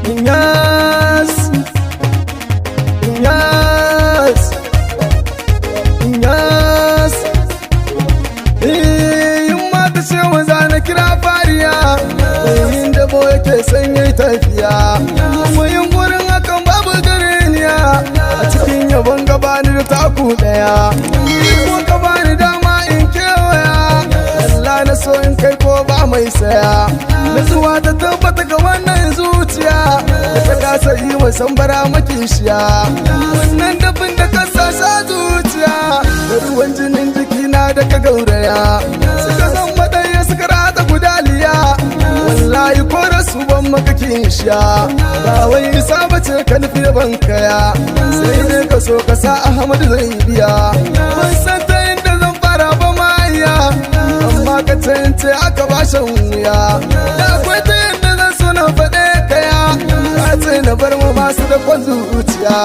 Inyas, Inyas, Inyas. Yamma ta ce maza na kira fariya, yin dabo yake sanya tafiya. Kuma yin gurin hakan babu gareniya, a cikin yabon gabani da taku daya. Ko ka bani dama in kewaya, Allah na so in kai ko ba mai saya. Nutsuwa ta tabbata ga wannan zuciya, da ta kasa yi wa sambara makishiya. Wannan dafin da ka sa zuciya, da ruwan jinin jikina da ka gauraya. Suka san maɗaya suka rata gudaliya, wallahi ko rasu ban maka kishiya. Ba wai isa bace ka nufi ban kaya, sai dai ka so ka sa Ahmadu zai biya. Ban san ta inda zan fara ba ma iya, amma ka tance aka ba shan wuya. Da akwai ta yadda zan so na faɗe kaya, ka ce na bar mu masu da kwan zuciya.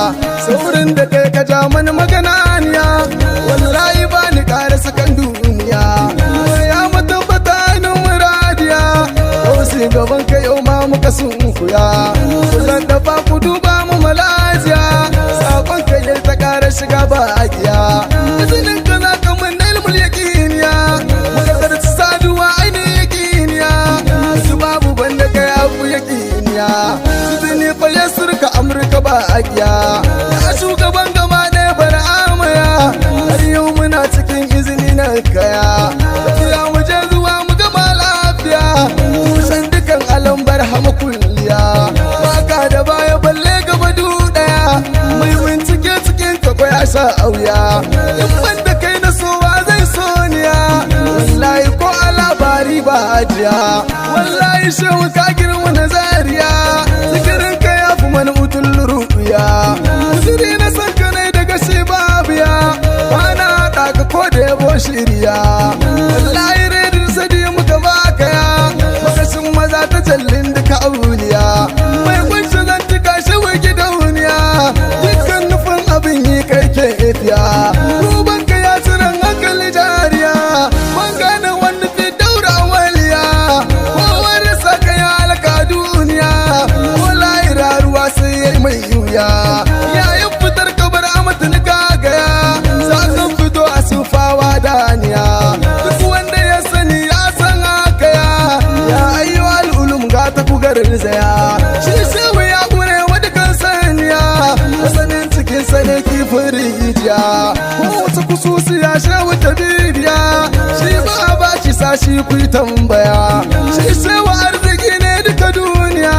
Saurin da kai ka ja mani magana niya, wallahi ba ni ƙara sakan duniya. Ya matabbata ni muradiya, kausi gaban ka yau ma muka sunkuya. Kullum da ba ku duba mu malajiya, sakon ka yai ta ƙara shiga ba a giya. Izinin ka za ka mun na ilmul yaƙiniya, muka zarci saduwa ainihin yaƙiniya. Su babu banda ka yaku yaƙiniya, izini fa ya surka Amurka ba a giya. Ya shugaban gama ɗaya bar amaya, har yau muna cikin izini na kaya. Tafiya mu je zuwa mu gama lafiya, kusan dukan alambar hama kulliya. Baka da baya balle gaba ɗaya, mai bincike cikin kakwai a sha auya. In banda kai na sowa zai soniya, wallahi ko a labari ba ajiya. Wallahi shehu ka girma na zariya, zikirin ka ya fi mani utun ruya. Ziri na san ka ne daga shi babiya, bana haɗa ka ko da yabo shirya. Wallahi redin sadi muka baka ya, makashin maza ta jallin duka auliya. Mai kunshi zan tuka shi wa gidauniya, dukkan nufin abin yi kai ke ifiya. Duban ka ya tsiran hankali jariya, ban gane wanda fi daura waliya. Kowar rasa ka ya halaka duniya, wallahi raruwa sai ya mai yuya. Yayin fitar kabar amatin gagaya, sakan fito a sufawa daniya. Duk wanda ya sani ya san haka ya ayyu al'ulum ga ta kugar zaya. Shi shehu ya gure wa dukan saniya, masanin cikin sane kifin rijiya. Ko wata kususiya shehu ta bibiya, shi ba ba ki sa shi ku tambaya. Shi shehu arziki ne duka duniya,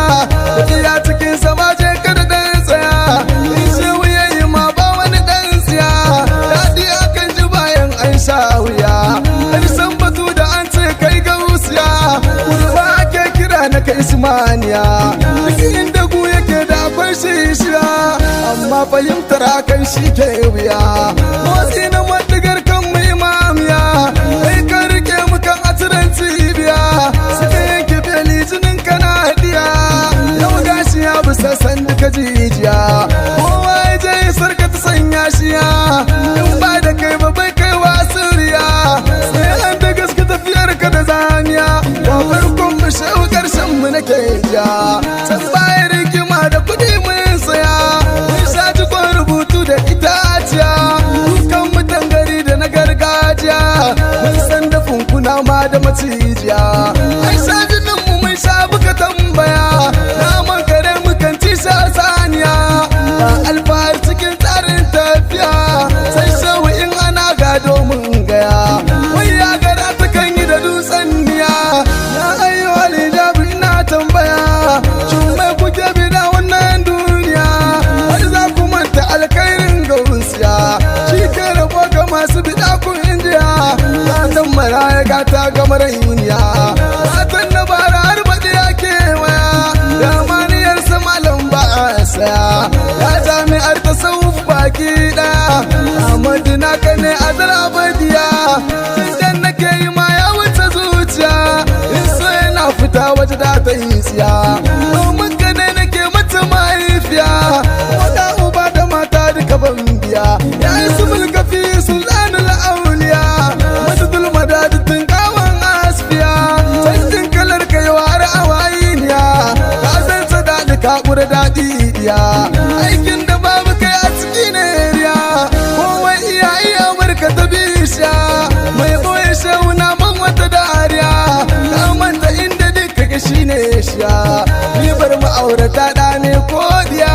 tafiya cikin sama je kada dan tsaya. In shehu ya yi ma ba wani dan siya, daɗi akan ji bayan an sha wuya. Ƙarshen batu da an ce kai gausiya, kurba ake kira na kai ismaniya. Duk inda gu yake da akwai shishiya, amma fahimtar hakan shi ke wuya. Motsi na madigar kan mu imamiya, kai ka rike mu kan atiran cibiya. Suka yanke beli jinin kana hadiya, yau gashi ya bi sassan duka jijiya. Kowa ya je sarka ta sanya shiya, in ba da kai ba bai kai wa suriya. Sai an da gaske tafiyar ka da zaniya, wa farkon mu shehu karshen mu nake ja. Can bayan rigima da kuɗi mun saya, mun sha jikon rubutu da itaciya. Dukan mutan gari da na gargajiya, mun san da funkuna ma da macijiya. Ai sha jinin mu mun sha buka tambaya, naman kare mukan ci sha saniya. Ba alfahar cikin tsarin tafiya, sai shehu in ana gado mun gaya. Wai ya gara ta kan yi da dutsen niya, ya ayyo alijabi ina tambaya. Shin mai kuke bi da wannan duniya, har za ku manta alkhairin gausiya. Shi ke rabo ga masu bida kun indiya, gatan maraya gata ga marayuniya. Gatan na bara har baɗi ya kewaya, da maniyar sa malam ba a saya. Ya jami'ar tasawuf baki ɗaya, Ahmadu naka ne a zarabadiya. Tun nake yi ma ya wuce zuciya, in so yana fita waje da ta yi tsiya. Domin ka ne nake mata mahaifiya, wada uba da mata duka ban biya. Ya yi su mulkafi sultanul auliya, madadul madadin kawan da daɗi iya aikin da babu kai a ciki ne riya kowa iya barka ta bishiya mai boye shauna man wata dariya ka manta inda duka ga shi ne shiya ribar ma'aurata ɗa ne ko diya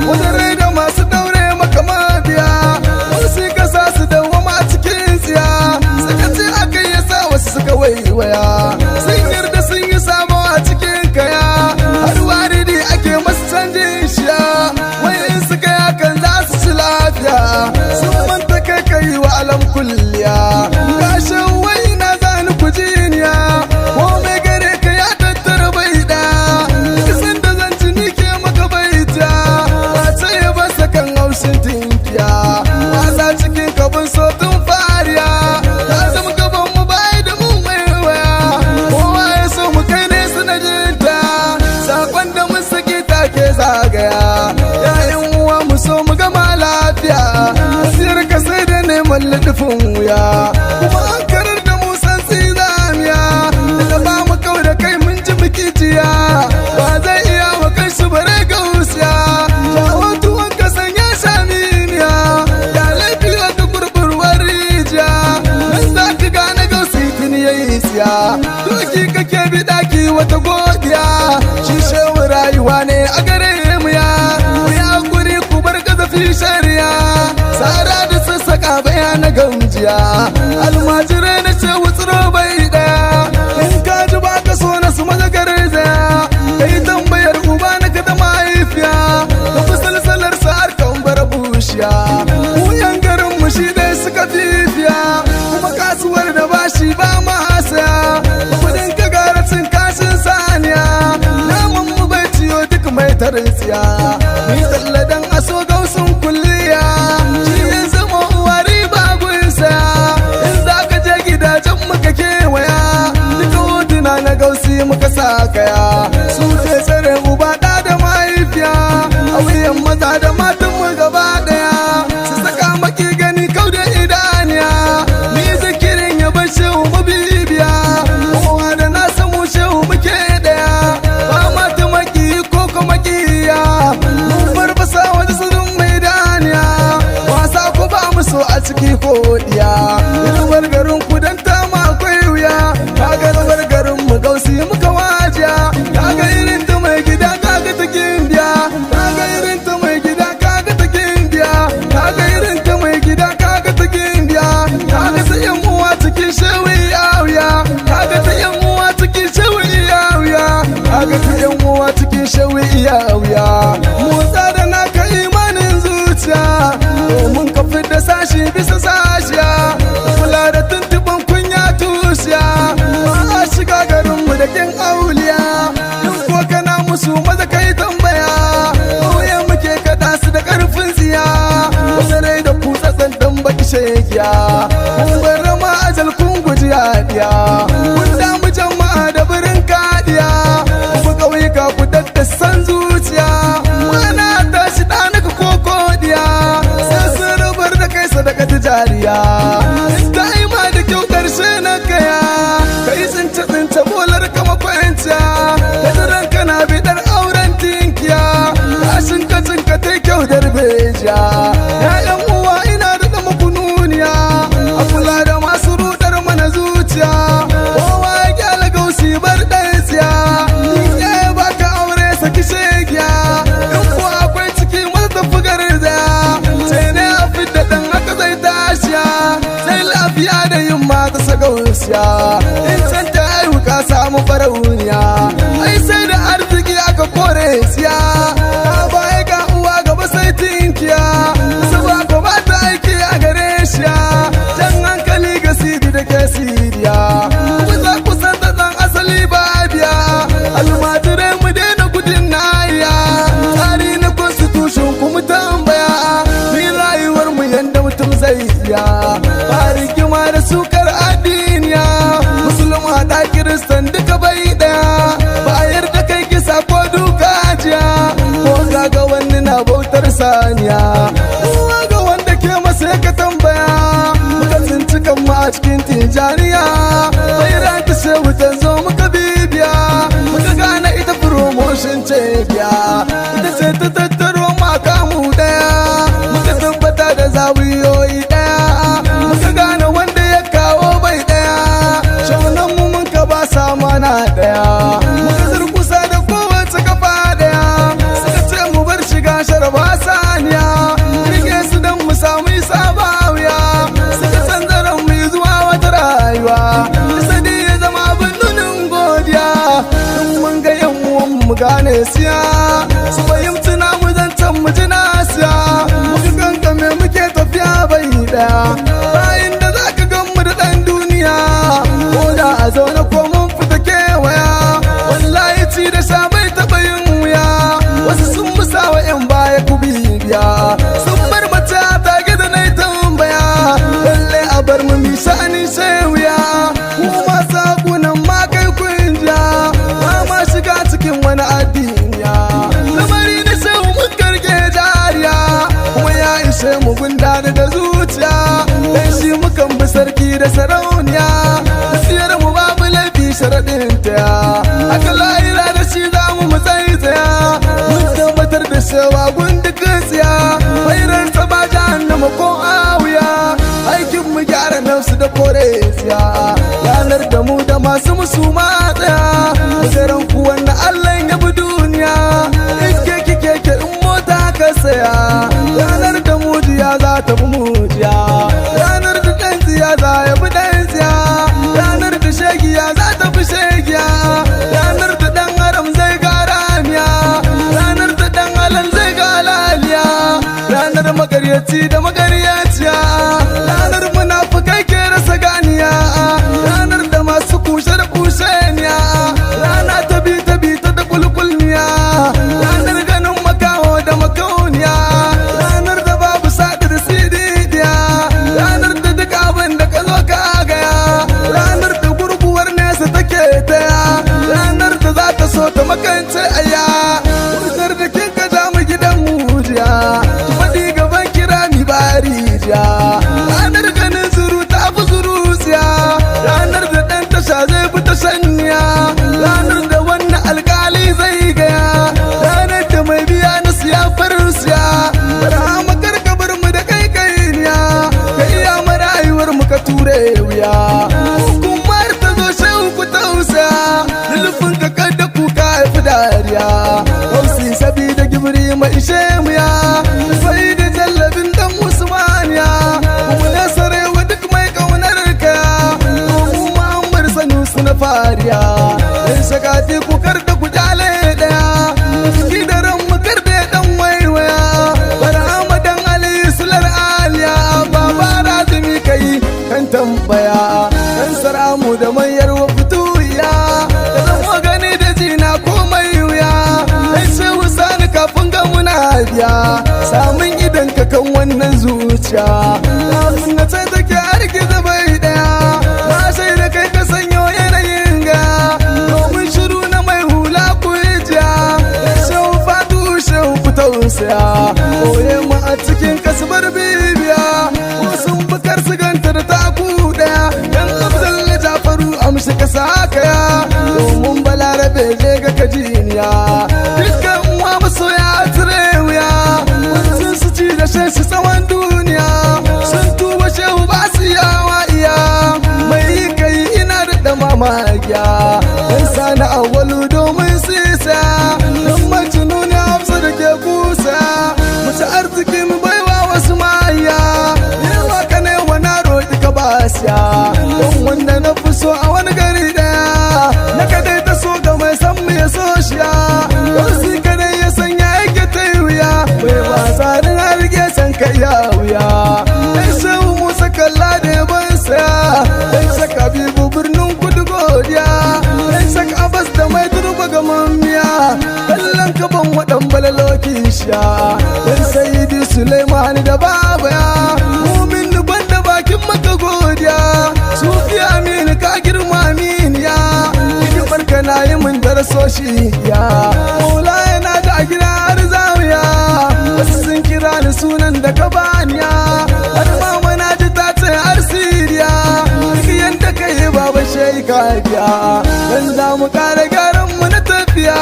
wata rai da masu daure maka mabiya wasu ka sa su dawama a cikin tsiya suka ce aka yi sa wasu suka waiwaya sun yarda sun yi samo a cikin kaya har waridi ake masu canjin shiya wai in suka yakan za su ci lafiya sun manta kai kai wa alam kulliya gashin wai na zani kujiniya ko mai gare ka ya tattara bai ɗaya kisan da zan ci ni ke maka baita ba ce ba sakan haushin tinkiya wasa cikin kabin so tun fariya ta zama gaban mu bai da mu mai waya kowa ya so mu kai ne su na jinta sakon da mun saki take zagaya yayin uwa mu so mu gama lafiya siyar ka sai da neman lidufin wuya kuma an karar da mu san zamiya daga ba mu kau da kai mun ji mikiciya ba zai iya wa kai su bare gausiya jawo tuwon ka san ya sha mimiya ya laifi wata gurburwar rijiya nan za ka gane gausi tuni ya yi siya doki kake bi daki wata godiya shi shehu rayuwa ne a gare mu ya guri ku bar gazafi shari'a tsara da sassaka bayana gamjiya almajirai na ce wutsuro bai daya in ka ji ba ka so na su maza garzaya ka yi tambayar uba na ka da mahaifiya ka fi salsalar sa'ar kan bar bushiya wuyan garin mu shi dai suka fifiya kuma kasuwar da bashi ba ma saya kudin ka gara cin kashin saniya naman mu bai ciyo duk mai tarin tsiya ni tsalladan aso gausun kulliya shi ya zama uwa riba gunsa in za ka je gidajen muka kewaya duka hotuna na gausi muka sa kaya su ce tsare uba da mahaifiya a wuyan maza da matan mu gaba daya su saka maki gani kau da idaniya ni zikirin ya bar shehu mabibiya kowa da na samu shehu muke daya ba mata maki ko kuma kiya mun farfasa wani sirrin mai daniya wasa ko ba mu so a ciki ko diya rubar garin ku dan ta ma akwai wuya kaga rubar garin mu gausi muka wajiya kaga irin ta mai gida kaga ta gimbiya kaga irin ta mai gida kaga ta gimbiya kaga irin ta mai gida kaga ta gimbiya kaga ta yan uwa cikin shewi yawiya kaga ta yan uwa cikin shewi yawiya kaga ta yan uwa cikin shewi yawiya motsa da naka imanin zuciya domin ka fidda sashi bisa sashiya kula da tuntuban kunya tushiya ba a shiga garinmu da kin auliya in ko kana musu maza kai tambaya ƙauye muke kaɗa su da ƙarfin tsiya wasu rai da kutsatsen dan baki shegiya kun bar rama ajal kun guji yadiya kun damu jama'a da birin kadiya ku ƙauyuka ku daddasan zuciya mana tashi ɗanaka ko kodiya sai sun rubar da kai sadaka tijariya ta ima da kyau ƙarshe na kaya ka yi tsince bolar kama kwanciya da jiran kana bidar auren tinkiya kashin kacin ka ta kyau darbejiya ya'yan uwa ina da muku nuniya a kula da masu rudar mana zuciya kowa ya gyala gausi bar ɗaya tsiya ni ya baka aure saki shegiya in kuwa akwai ciki mata tafi garzaya sai ne a fidda ɗan haka zai tashiya sai lafiya da yin mata sagausiya in can ta haihu ka samu farauniya ai sai da arziki aka kore siya ta baya ga uwa gaba sai tinkiya saba ko ba ta aiki a gare shiya jan hankali ga sidi da ke sidiya kusa kusan da ɗan asali ba biya almajirai mu daina gudun naya tsari na constitution kuma tambaya ni rayuwar mu yanda mutum zai iya ba rigima da sukar addiniya musulma da kiristan duka bai daya ba yarda kai kisa ko duka jiya ko ga wani na bautar saniya kowa ga wanda ke masa ka tambaya muka tsinci kan ma a cikin tijaniya bai ranta sai wutan zo muka bibiya muka gane ita promotion ce biya ita ta tattaro makamu daya, muka tabbata da zawiyoyi daya, muka gane wanda ya kawo bai daya, shaunan mu mun ka ba sa mana daya, muka zurkusa da kowace kafa daya, suka ce mu bar shiga sharba saniya, rike su don mu samu isa ba wuya, suka canza ran mu zuwa wata rayuwa, sadi ya zama abin nunin godiya, in mun ga yan uwan mu gane siya, su fahimci na mu zancen mu ji nasiya, muka kankame muke tafiya bai daya, bayan da za ka gan mu da ɗan duniya, ko da a zaune ko mun fita kewaya, wallahi ci da sha bai taɓa yin wuya, wasu sun musa wa yan baya ku bibiya, sun bar mace ta gida na tambaya, lalle a bar mu mi sha'ani sai wuya, ku masu hakunan ma kai kun ja, ba ma shiga cikin wani addiniya, lamari na shehu mun karge jariya, kuma ya ishe mu gundani da zuciya, dan shi mukan bi sarki da sarauniya, tafiyar mu babu laifi sharaɗin ta, haka la'ira da shi za mu tsaitsaya, mun tabbatar da cewa gundu tsiya, bairar sa ba jahannama ko awiya, aikin mu gyara nafsu da kore tsiya, yanar da mu da masu musu matsaya, kujeran ku wanda Allah ya bi duniya, iske kike in mota ka saya, yanar da mujiya za ta bi mujiya, yanar da ɗan tsiya za ya bi ɗan tsiya, yanar da shegiya za ta bi shegiya, yanar da ɗan haram zai gara miya, ranar da ɗan halal zai ga halaliya, ranar magaryaci da magaryaciya, ranar munafukai ke rasa ganiya, ranar da masu kushe da kusheniya, rana ta bi ta da kulkulniya, ranar ganin makaho da makauniya, ranar da babu sadi da sididiya, ranar da duk abin da ka zo ka gaya, ranar da gurguwar nesa take taya, ranar da za ta so ta makance aya, wutar da kin ka ja mu gidan mujiya, ki faɗi gaban kira mi barijiya, ranar ganin zuru ta fi zuruciya, ranar da ɗan tasha zai fi tashanniya, ranar da wannan alkali zai gaya, ranar da mai biya na siya farin siya, barhama karkabar mu da kai kainiya, ka iya marayuwar mu ka ture wuya, hukumar ta zo shehu ku tausaya, lulufin ka kada kuka haifi dariya, hausi sabida gibiri mai ishe mu ya, sai da jallabin dan usmaniya, kuma na sarewa duk mai kaunar ka, mu Muhammad Sanusi na fariya, dan shakati ku kar da ku jale daya, ki da ran mu kar da dan waiwaya, barhama dan Ali sular aliya, baba razumi kai kan tambaya, dan saramu da mayar wa fituya, da zan gani da jina komai wuya, dan shehu sani kafin ga muna biya, samun idan ka kan wannan zuciya, kafin na ce take hargiza bai daya, na shaida kai ka sanyo yanayin ga, domin shiru na mai hula ku hijiya, shehu fatu shehu ku tausaya, koye mu a cikin kasubar bibiya, ko sun bukar su ganta da taku daya, dan abdul jafaru amshi ka sakaya, domin balarabe je ga kajiniya, dukkan uwa masoya tire wuya, sun su ci da shan shi tsawon duniya, sun tuba shehu ba su yawa iya, mai yi kai ina da dama magiya, dan sani awwalu domin sisa, dan majnuni hafsa da ke kusa, mace arziki mu baiwa wasu maya, yawa ka ne wa na roƙi ka basiya, don wanda na fi so a wani gari daya, na kadai ta so ga mai san mu ya so shiya, don si kadai ya sanya yake ta wuya, bai ba tsarin harge san ka ya wuya, dan shehu musa kalla da ya ban saya, dan saka bibu birnin kudu godiya, dan saka abas da mai turba ga mamiya, kallon ka ban waɗan balaloki sha, dan sayidi Suleiman da babaya, mumin duban da bakin maka godiya, sufi aminu ka girma aminiya, hidimar ka na yi min darasoshi ya, maula yana da a gida har zawiya, wasu sun kira ni sunan da ka baniya, har ma mana ji ta ce har siriya, duk yanda ka yi baba shai ka biya, dan za mu kare garan mu na tafiya,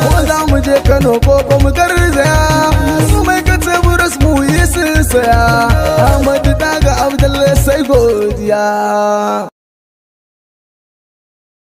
ko za mu je Kano Kano ko mu garzaya su mai kace burus mu yi su saya Ahmadu daga Abdullahi sai godiya